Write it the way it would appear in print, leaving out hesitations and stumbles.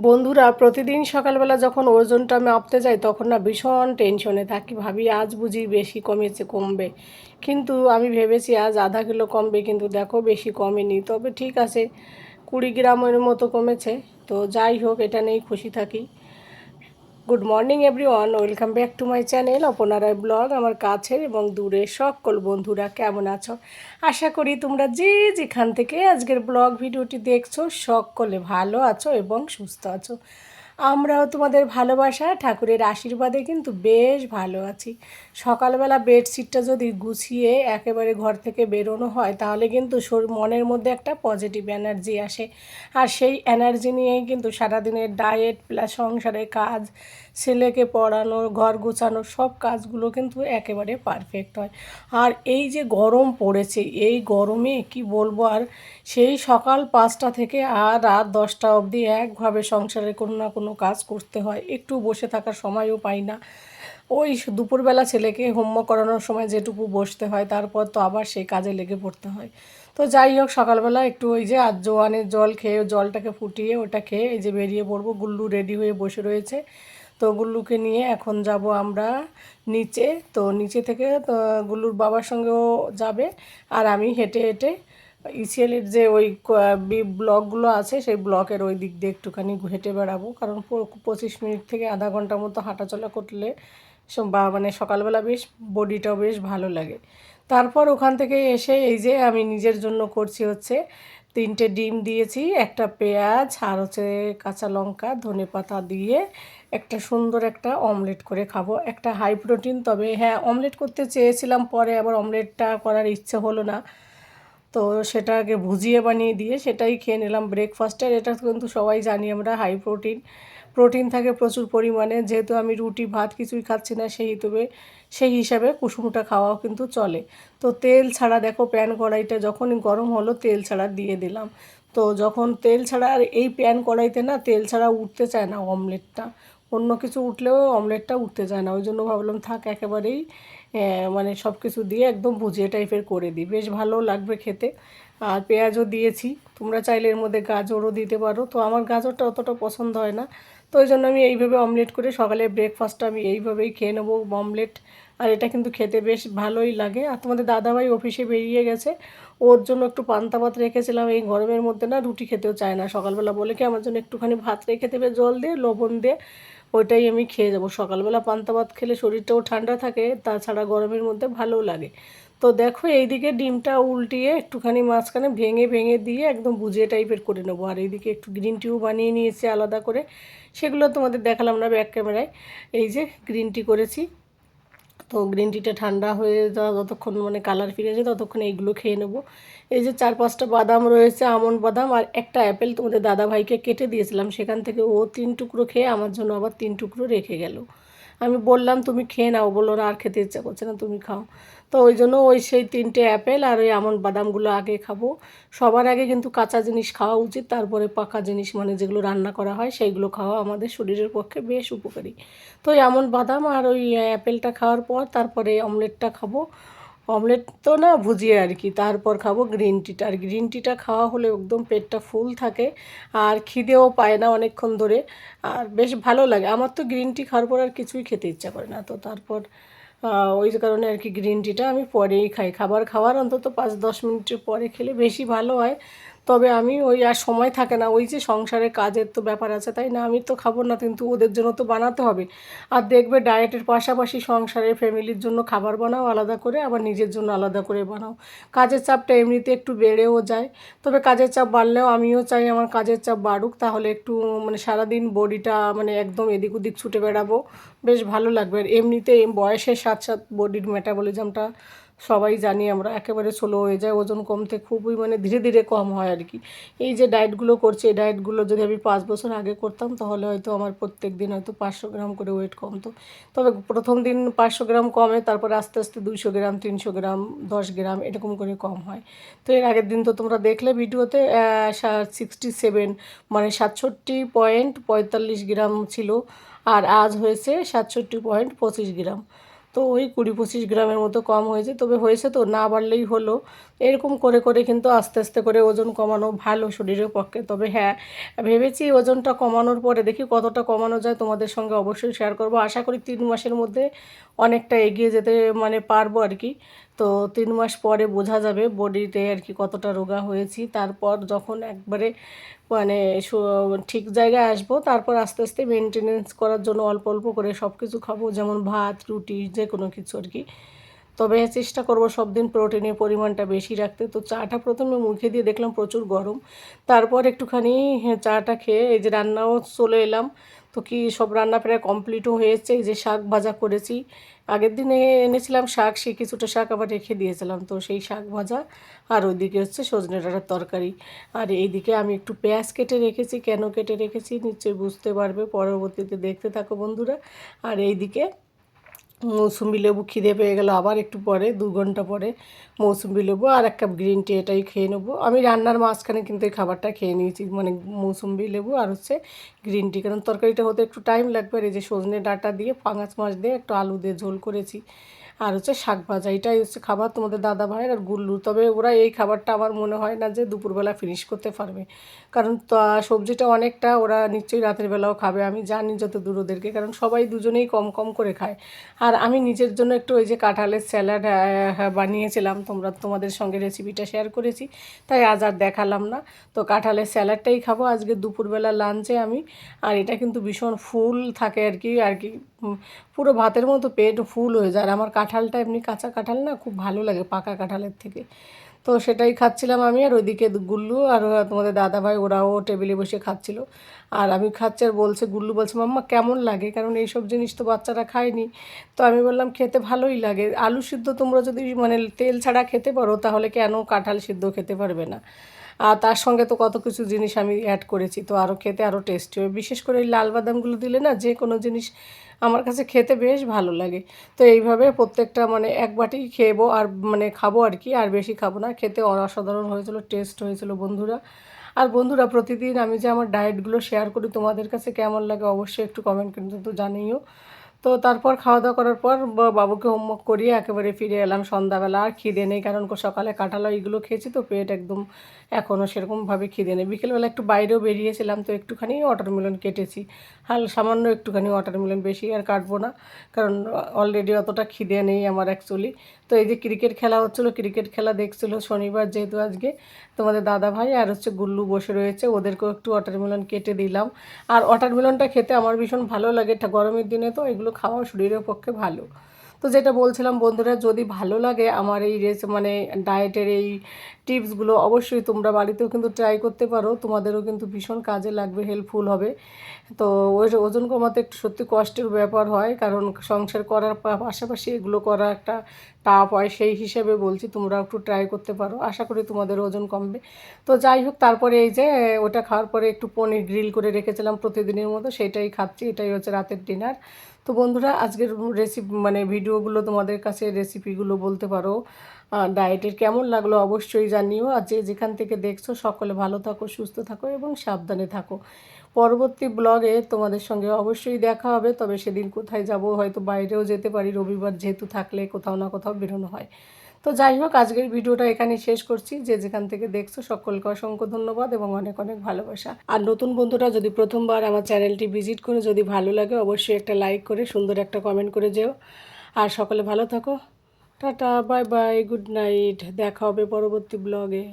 বন্ধুরা প্রতিদিন সকালবেলা যখন ওজনটা মাপতে যাই তখন না ভীষণ টেনশনে থাকি, ভাবি আজ বুঝি বেশি কমবে। কিন্তু আমি ভেবেছি আজ আধা কিলো কমবে, কিন্তু দেখো বেশি কমেনি। তবে ঠিক আছে, 20 গ্রামের মতো কমেছে। তো যাই হোক, এটা নিয়েই খুশি থাকি। Good morning everyone, welcome back to my channel অপনারায় ব্লগ। আমার কাছের এবং দূরের সকল বন্ধুরা কেমন আছো? আশা করি তোমরা যে যেখান থেকে আজকের ব্লগ ভিডিওটি দেখছো সকলে ভালো আছো এবং সুস্থ আছো। আমরাও তোমাদের ভালোবাসা ঠাকুরের আশীর্বাদে কিন্তু বেশ ভালো আছি। সকালবেলা বেডশিটটা যদি গুছিয়ে একেবারে ঘর থেকে বেরোনো হয় তাহলে কিন্তু মনের মধ্যে একটা পজিটিভ এনার্জি আসে। আর সেই এনার্জি নিয়েই কিন্তু সারাদিনের ডায়েট প্লাস সংসারের কাজ, ছেলেকে পড়ানো, ঘর গোছানো সব কাজগুলো কিন্তু একেবারে পারফেক্ট হয়। আর এই যে গরম পড়েছে, এই গরমে কি বলবো, আর সেই সকাল 5টা থেকে আর রাত 10টা অবধি একভাবে সংসারে কোনো না কোনো কাজ করতে হয়, একটু বসে থাকার সময়ও পাই না। ওই দুপুরবেলা ছেলেকে হোমওয়ার্ক করানোর সময় যেটুকু বসতে হয়, তারপর তো আবার সেই কাজে লেগে পড়তে হয়। তো যাই হোক, সকালবেলা একটু ওই যে জোয়ানের জল খেয়ে, জলটাকে ফুটিয়ে ওটা খেয়ে এই যে বেরিয়ে পড়বো। গুল্লু রেডি হয়ে বসে রয়েছে। তো গুল্লুকে নিয়ে এখন যাব আমরা নিচে। তো নিচে থেকে তো গুল্লুর বাবার সঙ্গেও যাবে, আর আমি হেঁটে হেঁটে ইসিএলের যে ওই ব্লকগুলো আছে সেই ব্লকের ওই দিক দিয়ে একটুখানি হেঁটে বেড়াবো। কারণ 25 মিনিট থেকে আধা ঘন্টার মতো হাঁটাচলা করলে বা মানে সকালবেলা বেশ বডিটাও বেশ ভালো লাগে। তারপর ওখান থেকে এসে এই যে আমি নিজের জন্য করছি হচ্ছে 3টে ডিম দিয়েছি, একটা পেঁয়াজ আর হচ্ছে কাঁচা লঙ্কা ধনেপাতা দিয়ে একটা সুন্দর একটা অমলেট করে খাবো। একটা হাই প্রোটিন, তবে হ্যাঁ অমলেট করতে চেয়েছিলাম, পরে আবার অমলেটটা করার ইচ্ছে হলো না। তো সেটাকে ভুজিয়ে বানিয়ে দিয়ে সেটাই খেয়ে নিলাম ব্রেকফাস্টের। এটা কিন্তু সবাই জানি আমরা, হাই প্রোটিন, প্রোটিন থাকে প্রচুর পরিমাণে। যেহেতু আমি রুটি ভাত কিছুই খাচ্ছি না, সেই হিসাবে কুসুমটা খাওয়াও কিন্তু চলে। তো তেল ছাড়া দেখো, প্যান কড়াইটা যখনই গরম হলো তেল ছাড়া দিয়ে দিলাম। তো যখন তেল ছাড়া, আর এই প্যান কড়াইতে না তেল ছাড়া উঠতে চায় না অমলেটটা। অন্য কিছু উঠলেও অমলেটটা উঠতে চায় না, ওই জন্য ভাবলাম থাক একেবারেই মানে সব কিছু দিয়ে একদম ভুজিয়া টাইপের করে দিই, বেশ ভালো লাগবে খেতে। আর পেঁয়াজও দিয়েছি, তোমরা চাইলে এর মধ্যে গাজরও দিতে পারো। তো আমার গাজরটা অতটা পছন্দ হয় না, তো ওই জন্য আমি এইভাবে অমলেট করে সকালে ব্রেকফাস্টটা আমি এইভাবেই খেয়ে নেবো, অমলেট। আর এটা কিন্তু খেতে বেশ ভালোই লাগে। আর তোমাদের দাদাভাই অফিসে বেরিয়ে গেছে, ওর জন্য একটু পান্তা ভাত রেখেছিলাম। এই গরমের মধ্যে না রুটি খেতেও চায় না সকালবেলা, বলে কি আমার জন্য একটুখানি ভাত রেখে দেবে জল দিয়ে লবণ দিয়ে, ওইটাই আমি খেয়ে যাবো। সকালবেলা পান্তা ভাত খেলে শরীরটাও ঠান্ডা থাকে, তাছাড়া গরমের মধ্যে ভালোও লাগে। তো দেখো এইদিকে ডিমটা উল্টিয়ে একটুখানি মাঝখানে ভেঙে ভেঙে দিয়ে একদম ভুজিয়া টাইপের করে নেবো। আর এইদিকে একটু গ্রিন টিও বানিয়ে নিয়েছি আলাদা করে, সেগুলো তোমাদের দেখালাম না ব্যাক ক্যামেরায়। এই যে গ্রিন টি করেছি। তো গ্রিন টিটা ঠান্ডা হয়ে যাওয়া যতক্ষণ মানে কালার ফিরে যায় ততক্ষণ এইগুলো খেয়ে নেবো। এই যে 4-5টা বাদাম রয়েছে, আমন্ড বাদাম, আর একটা অ্যাপেল তোমাদের দাদাভাইকে কেটে দিয়েছিলাম, সেখান থেকে ও 3 টুকরো খেয়ে আমার জন্য আবার 3 টুকরো রেখে গেল। আমি বললাম তুমি খেয়ে নাও, বললো না আর খেতে ইচ্ছা করছে না, তুমি খাও। তো ওই জন্য ওই সেই 3টে অ্যাপেল আর ওই আমন্ড বাদামগুলো আগে খাবো। সবার আগে কিন্তু কাঁচা জিনিস খাওয়া উচিত, তারপরে পাকা জিনিস মানে যেগুলো রান্না করা হয় সেইগুলো খাওয়া আমাদের শরীরের পক্ষে বেশ উপকারী। তো ওই আমন্ড বাদাম আর ওই অ্যাপেলটা খাওয়ার পর তারপরে অমলেটটা খাবো। অমলেট তো না, ভুজিয়ে আর কি। তারপর খাবো গ্রিন টিটা, আর গ্রিন টিটা খাওয়া হলে একদম পেটটা ফুল থাকে, আর খিদেও পায় না অনেকক্ষণ ধরে, আর বেশ ভালো লাগে। আমার তো গ্রিন টি খাওয়ার পর আর কিছুই খেতে ইচ্ছা করে না। তো তারপর ওই কারণে আর কি গ্রিন টিটা আমি পরেই খাই, খাবার খাওয়ার অন্তত 5-10 মিনিটের পরে খেলে বেশি ভালো হয়। তবে আমি ওই আর সময় থাকে না, ওই যে সংসারের কাজের তো ব্যাপার আছে, তাই না? আমি তো খাবো না, কিন্তু ওদের জন্য তো বানাতে হবে। আর দেখবে ডায়েটের পাশাপাশি সংসারের ফ্যামিলির জন্য খাবার বানাও আলাদা করে, আবার নিজের জন্য আলাদা করে বানাও। কাজের চাপটা এমনিতে একটু বেড়েও যায়, তবে কাজের চাপ বাড়লেও আমিও চাই আমার কাজের চাপ বাড়ুক, তাহলে একটু মানে সারাদিন বডিটা মানে একদম এদিক ওদিক ছুটে বেড়াবো, বেশ ভালো লাগবে। আর এমনিতে বয়সের সাথে সাথে বডির মেটাবলিজমটা সবাই জানি আমরা একেবারে স্লো হয়ে যায়, ওজন কমতে খুবই মানে ধীরে ধীরে কম হয় আর কি। এই যে ডায়েটগুলো করছি, এই ডায়েটগুলো যদি আমি 5 বছর আগে করতাম তাহলে হয়তো আমার প্রত্যেক দিন হয়তো 500 গ্রাম করে ওয়েট কমতো। তবে প্রথম দিন 500 গ্রাম কমে, তারপরে আস্তে আস্তে 200 গ্রাম, 300 গ্রাম, 10 গ্রাম এরকম করে কম হয়। তো এর আগের দিন তো তোমরা দেখলে ভিডিওতে 67 মানে 67.45 গ্রাম ছিল, আর আজ হয়েছে 67.25 গ্রাম। তো ওই 20-25 গ্রামের মতো কম হয়েছে, তবে হয়েছে তো, না বাড়লেই হলো। এরকম করে করে কিন্তু আস্তে আস্তে করে ওজন কমানো ভালো শরীরের পক্ষে। তবে হ্যাঁ, ভেবেছি ওজনটা কমানোর পরে দেখি কতটা কমানো যায়, তোমাদের সঙ্গে অবশ্যই শেয়ার করব। আশা করি 3 মাসের মধ্যে অনেকটা এগিয়ে যেতে মানে পারবো আর কি। তো 3 মাস পরে বোঝা যাবে বডিতে আর কি কতটা রোগা হয়েছি। তারপর যখন একবারে মানে ঠিক জায়গায় আসবো, তারপর আস্তে আস্তে মেনটেনেন্স করার জন্য অল্প অল্প করে সব কিছু খাবো, যেমন ভাত রুটি যে কোনো কিছু আর কি। তবে চেষ্টা করব সব দিন প্রোটিনের পরিমাণটা বেশি রাখতে। তো চাটা প্রথমে মুখে দিয়ে দেখলাম প্রচুর গরম, তারপর একটুখানি চাটা খেয়ে এই যে রান্নাও চলে এলাম। তো কি সব রান্না প্রায় কমপ্লিটও হয়েছে। এই যে শাক ভাজা করেছি, আগের দিনে এনেছিলাম শাক, সেই কিছুটা শাক আবার রেখে দিয়েছিলাম, তো সেই শাক ভাজা। আর ওইদিকে হচ্ছে সজনে ডাঁটার তরকারি। আর এইদিকে আমি একটু পেঁয়াজ কেটে রেখেছি, কেন কেটে রেখেছি নিশ্চয়ই বুঝতে পারবে, পরবর্তীতে দেখতে থাকো বন্ধুরা। আর এইদিকে মৌসুম্বি লেবু, খিদে পেয়ে গেল আবার একটু পরে, 2 ঘন্টা পরে মৌসুম্বি লেবু আর 1 কাপ গ্রিন টি, এটাই খেয়ে নেবো। আমি রান্নার মাঝখানে কিন্তু এই খাবারটা খেয়ে নিয়েছি, মানে মৌসুম্বি লেবু আর হচ্ছে গ্রিন টি, কারণ তরকারিটা হতে একটু টাইম লাগবে। আর এই যে সজনে ডাঁটা দিয়ে পাঙাশ মাছ দিয়ে একটু আলু দিয়ে ঝোল করেছি, আর হচ্ছে শাক ভাজা। এটাই হচ্ছে খাবার তোমাদের দাদা ভাইয়ের আর গুল্লুর। তবে ওরা এই খাবারটা আমার মনে হয় না যে দুপুরবেলা ফিনিশ করতে পারবে, কারণ সবজিটা অনেকটা, ওরা নিশ্চয়ই রাতের বেলাও খাবে, আমি জানি যত দূর ওদেরকে, কারণ সবাই দুজনেই কম কম করে খায়। আর আমি নিজের জন্য একটু ওই যে কাঁঠালের স্যালাড বানিয়েছিলাম, তোমাদের সঙ্গে রেসিপিটা শেয়ার করেছি, তাই আজ আর দেখালাম না। তো কাঁঠালের স্যালাডটাই খাবো আজকে দুপুরবেলা লাঞ্চে আমি। আর এটা কিন্তু ভীষণ ফুল থাকে আর কি পুরো ভাতের মতো পেট ফুল হয়ে যায়। আর আমার কাঁঠালটা এমনি কাঁচা কাঁঠাল না খুব ভালো লাগে পাকা কাঁঠালের থেকে। তো সেটাই খাচ্ছিলাম আমি, আর ওইদিকে গুল্লু আর তোমাদের দাদাভাই ওরাও টেবিলে বসে খাচ্ছিল। আর আমি খাচ্ছি আর বলছে, গুল্লু বলছে মাম্মা কেমন লাগে, কারণ এইসব জিনিস তো বাচ্চারা খায়নি। তো আমি বললাম খেতে ভালোই লাগে, আলু সিদ্ধ তোমরা যদি মানে তেল ছাড়া খেতে পারো তাহলে কেন কাঁঠাল সিদ্ধ খেতে পারবে না। আর তার সঙ্গে তো কত কিছু জিনিস আমি অ্যাড করেছি, তো আরও খেতে আরও টেস্টি হবে। বিশেষ করে এই লাল বাদামগুলো দিলে না যে কোনো জিনিস আমার কাছে খেতে বেশ ভালো লাগে। তো এইভাবে প্রত্যেকটা মানে এক বাটি খেয়েবো আর মানে খাবো আর কি, আর বেশি খাবো না। খেতে অসাধারণ হয়েছিল, টেস্ট হয়েছিল বন্ধুরা। আর বন্ধুরা, প্রতিদিন আমি যে আমার ডায়েটগুলো শেয়ার করি তোমাদের কাছে কেমন লাগে অবশ্যই একটু কমেন্ট কিন্তু জানিও। তো তারপর খাওয়া দাওয়া করার পর বাবুকে হোমওয়ার্ক করিয়ে একেবারে ফিরে এলাম সন্ধ্যাবেলা। আর খিদে নেই, কারণ সকালে কাঁঠাল এইগুলো খেয়েছি, তো পেট একদম এখনও সেরকমভাবে খিদে নেই। বিকেলবেলা একটু বাইরেও বেরিয়েছিলাম, তো একটুখানি ওয়াটারমেলন কেটেছি, সামান্য একটুখানি ওয়াটারমেলন, বেশি আর কাটবো না, কারণ অলরেডি অতটা খিদে নেই আমার অ্যাকচুয়ালি। তো এই যে ক্রিকেট খেলা হচ্ছিলো, ক্রিকেট খেলা দেখছিলো, শনিবার যেহেতু আজকে, তোমাদের দাদা ভাই আর হচ্ছে গুল্লু বসে রয়েছে, ওদেরকেও একটু ওয়াটারমেলন কেটে দিলাম। আর ওয়াটারমেলনটা খেতে আমার ভীষণ ভালো লাগে, এটা গরমের দিনে তো এগুলো খাওয়া শরীরের পক্ষে ভালো। তো যেটা বলছিলাম বন্ধুরা, যদি ভালো লাগে আমার এই মানে ডায়েটের এই টিপসগুলো, অবশ্যই তোমরা বাড়িতেও কিন্তু ট্রাই করতে পারো, তোমাদেরও কিন্তু ভীষণ কাজে লাগবে, হেল্পফুল হবে। তো ওই ওজন কমাতে একটু সত্যি কষ্টের ব্যাপার হয়, কারণ সংসার করার পাশাপাশি এগুলো করা একটা টাফ হয়, সেই হিসেবে বলছি তোমরা একটু ট্রাই করতে পারো, আশা করি তোমাদের ওজন কমবে। তো যাই হোক, তারপরে এই যে ওটা খাওয়ার পরে একটু পনির গ্রিল করে রেখেছিলাম প্রতিদিনের মতো, সেটাই খাচ্ছি, এটাই হচ্ছে রাতের ডিনার। তো বন্ধুরা, আজকের মানে ভিডিওগুলো তোমাদের কাছে রেসিপিগুলো বলতে পারো ডায়েটের কেমন লাগলো অবশ্যই জানিও। আর যে যেখান থেকে দেখছো সকলে ভালো থাকো, সুস্থ থাকো এবং সাবধানে থাকো। পরবর্তী ব্লগে তোমাদের সঙ্গে অবশ্যই দেখা হবে, তবে সেদিন কোথায় যাব, হয়তো বাইরেও যেতে পারি, রবিবার যেহেতু থাকলে কোথাও না কোথাও বেরোনো হয়। তো যাই হোক, আজকের ভিডিওটা এখানেই শেষ করছি। যে যেখান থেকে দেখছো সকলকে অসংখ্য ধন্যবাদ এবং অনেক অনেক ভালোবাসা। আর নতুন বন্ধুরা যদি প্রথমবার আমার চ্যানেলটি ভিজিট করে যদি ভালো লাগে অবশ্যই একটা লাইক করে সুন্দর একটা কমেন্ট করে যেও। আর সকলে ভালো থাকো, tata, bye bye, good night, দেখা হবে পরবর্তী ব্লগে।